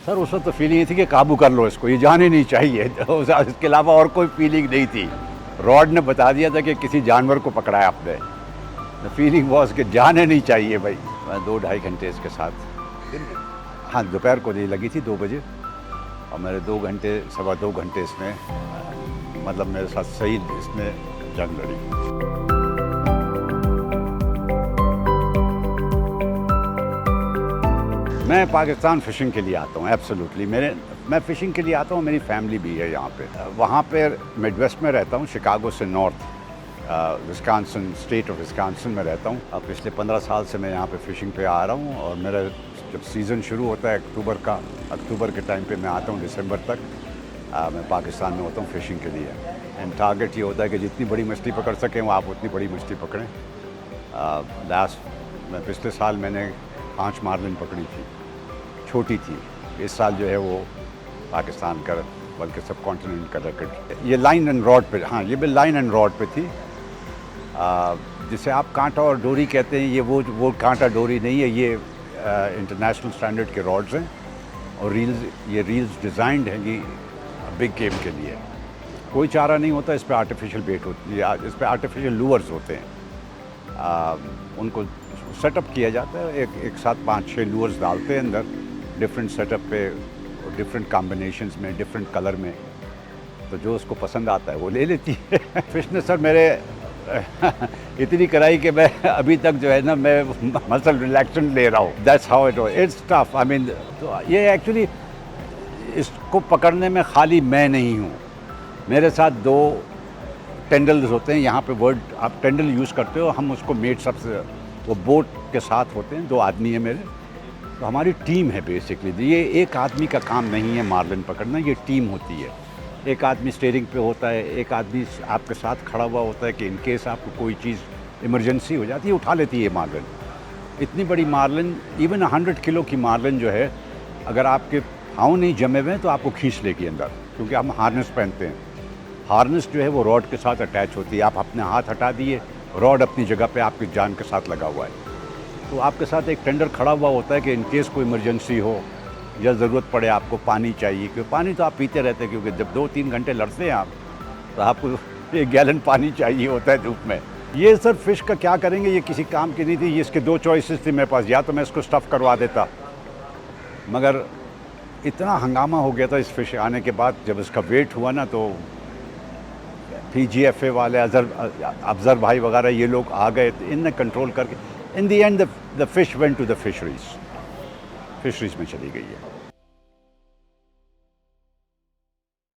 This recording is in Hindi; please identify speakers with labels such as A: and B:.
A: सर उस वक्त तो फीलिंग ये थी कि काबू कर लो इसको, ये जाने नहीं चाहिए। इसके अलावा और कोई फीलिंग नहीं थी। रॉड ने बता दिया था कि किसी जानवर को पकड़ा है आपने। द फीलिंग वॉज कि जाने नहीं चाहिए भाई। मैं 2-2.5 घंटे इसके साथ, हाँ दोपहर को नहीं लगी थी 2 बजे, और मेरे 2 घंटे 2.25 घंटे इसमें मतलब मेरे साथ सही इसमें जंग लड़ी। मैं पाकिस्तान फ़िशिंग के लिए आता हूँ, एब्सोल्युटली। मैं फ़िशिंग के लिए आता हूँ, मेरी फैमिली भी है यहाँ पे। वहाँ पे मिडवेस्ट में रहता हूँ, शिकागो से north, Wisconsin, state of Wisconsin में रहता हूँ। अब पिछले 15 साल से मैं यहाँ पे फ़िशिंग पे आ रहा हूँ, और मेरा जब सीज़न शुरू होता है अक्टूबर के टाइम पे मैं आता हूँ, दिसंबर तक मैं पाकिस्तान में होता हूँ फ़िशिंग के लिए। एंड टारगेट ये होता है कि जितनी बड़ी मछली पकड़ सकें वो आप उतनी बड़ी मछली पकड़ें। पिछले साल मैंने 5 मार्लिन पकड़ी थी, छोटी थी। इस साल जो है वो पाकिस्तान का बल्कि सब कॉन्टिनेंट का रिकॉर्ड। ये लाइन एंड रॉड पे, हाँ ये भी लाइन एंड रॉड पे थी। जिसे आप कांटा और डोरी कहते हैं, ये वो कांटा डोरी नहीं है, ये इंटरनेशनल स्टैंडर्ड के रॉड्स हैं। और रील्स डिज़ाइंड हैं ये बिग गेम के लिए। कोई चारा नहीं होता, इस पर आर्टिफिशियल बेट होती है, इस पर आर्टिफिशियल लूअर्स होते हैं। उनको सेटअप किया जाता है, एक साथ 5-6 लूअर्स डालते हैं अंदर, डिफरेंट सेटअप पे, डिफरेंट कॉम्बिनेशंस में, डिफरेंट कलर में। तो जो उसको पसंद आता है वो ले लेती है। फिश ने सर मेरे इतनी कराई कि मैं अभी तक जो है ना, मैं मसल रिलैक्सेंट ले रहा हूँ। That's how it it's tough. I mean, तो ये एक्चुअली इसको पकड़ने में खाली मैं नहीं हूँ, मेरे साथ 2 टेंडल्स होते हैं। यहाँ पे वर्ड आप टेंडल यूज़ करते हो, हम उसको मेट सबसे, वो बोट के साथ होते हैं, 2 आदमी हैं मेरे। तो हमारी टीम है बेसिकली। ये एक आदमी का काम नहीं है मार्लिन पकड़ना, ये टीम होती है। एक आदमी स्टीयरिंग पे होता है, एक आदमी आपके साथ खड़ा हुआ होता है कि इन केस आपको कोई चीज़ इमरजेंसी हो जाती है, उठा लेती है मार्लिन। इतनी बड़ी मार्लिन, इवन 100 किलो की मार्लिन जो है, अगर आपके पाँव नहीं जमे हुए हैं तो आपको खींच लेगी अंदर, क्योंकि हम हार्नेस पहनते हैं। हार्नेस जो है वो रॉड के साथ अटैच होती है। आप अपने हाथ हटा दिए, रॉड अपनी जगह पे आपकी जान के साथ लगा हुआ है। तो आपके साथ एक टेंडर खड़ा हुआ होता है कि इन केस कोई इमरजेंसी हो या ज़रूरत पड़े, आपको पानी चाहिए, क्योंकि पानी तो आप पीते रहते हैं, क्योंकि जब 2-3 घंटे लड़ते हैं आप, तो आपको 1 गैलन पानी चाहिए होता है धूप में। ये सर फ़िश का क्या करेंगे, ये किसी काम की नहीं थी। ये इसके 2 चॉइसेस थी मेरे पास, या तो मैं इसको स्टफ़ करवा देता, मगर इतना हंगामा हो गया था इस फ़िश आने के बाद। जब इसका वेट हुआ ना, तो PGFA वाले, अफजर भाई वगैरह, ये लोग आ गए, इनने कंट्रोल करके in the end the fish went to the fisheries में चली गई है।